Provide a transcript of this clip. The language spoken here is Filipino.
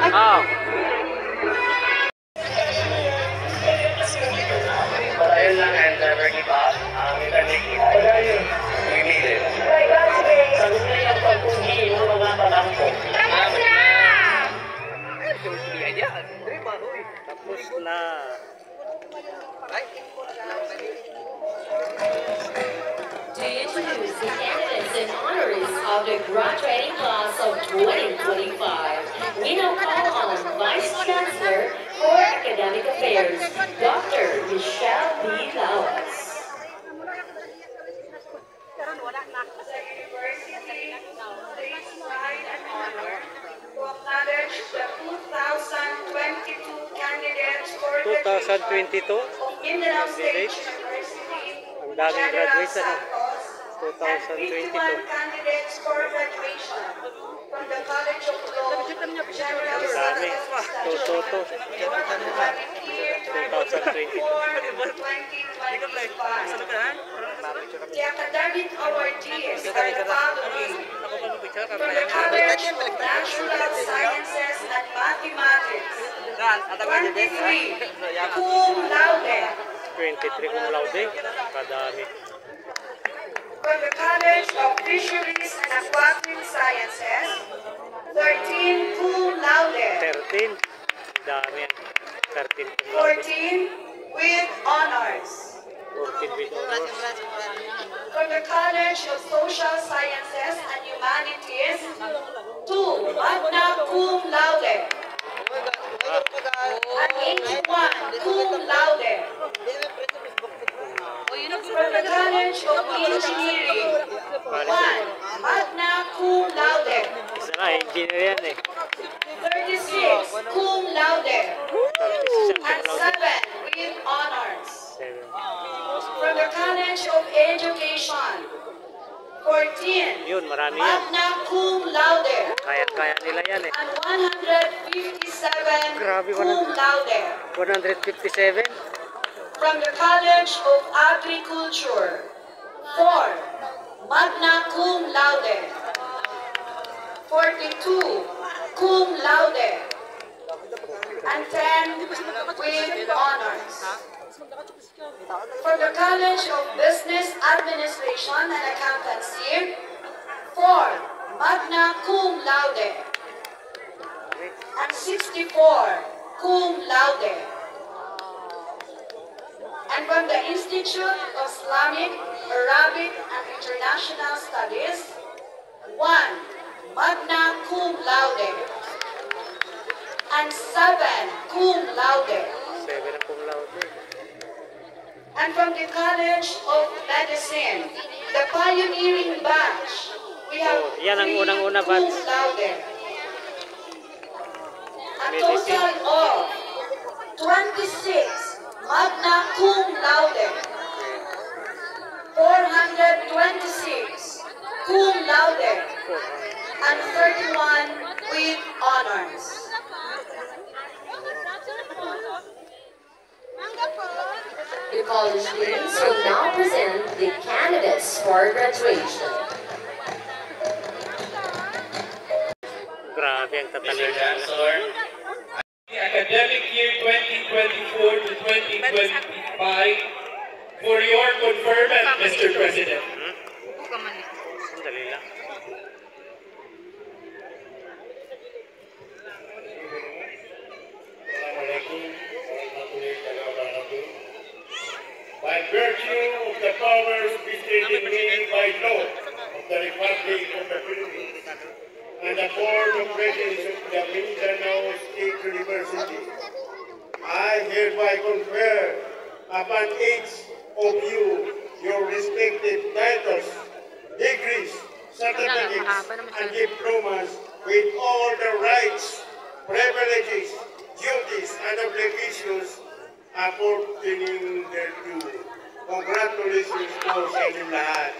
Oh. But ayun lang and never give up. We need it. Sa gusto niyang pagpugi ng mga patampo. Tapos na. To introduce the candidates and honorees of the graduating class of 2025, we now call on Vice Chancellor for Academic Affairs, Dr. Michelle B. Lawas. To acknowledge the 2022 candidates for the 2022? of Mindanao State University, Ang daming General graduates, ano? Santos, and 2022. 51 candidates for graduation from the College of Law, General Ang dami. Toto. 2025. The academic awardees are the following: from the College of Natural Sciences and Mathematics, 23 cum laude. 23 cum laude. Kadami. From the College of Fisheries and Aquatic Sciences, 13 cum laude. 13. Dami yan. 13 cum laude. 14 with honors. 14 with honors. From the College of Social Sciences and Humanities, 2 magna cum laude. And each one cum laude. From the College of Engineering, 1 magna cum laude. Isa na, engineer yan eh. 36 cum laude. 36 And cum laude. 7 with honors. 7. From the College of Education, 14 Yun, marami yan. magna cum laude. Kaya nila yan eh. And 157 Grabe, cum laude. 157. From the College of Agriculture, 4 magna cum laude. 42 cum laude. And 10 with honors. From the College of Business Administration and Accountancy, 4 magna cum laude. And 64 cum laude. And from the Institute of Islamic, Arabic, and International Studies, 1 magna cum laude. And 7 cum laude. 7 ang cum laude. And from the College of Medicine, the pioneering batch, we have Oh, yan ang 3 unang-una cum batch. laude. A Medicine. total of 26 magna cum laude, 426 cum laude, and 31 with honors. The college students will now present the candidates for graduation. Grabe ang Mr. tatalim. Chancellor, the academic year 2024 to 2025 for your conferment, Mr. President. Sandali lang. By virtue of the powers vested in me by law of the Republic of the Philippines and the Board of Regents of the Mindanao State University, I hereby confer upon each of you your respective titles, degrees, certificates, and diplomas with all the rights, privileges, duties, and obligations apportioning thereto. Congratulations po sa inyong lahat.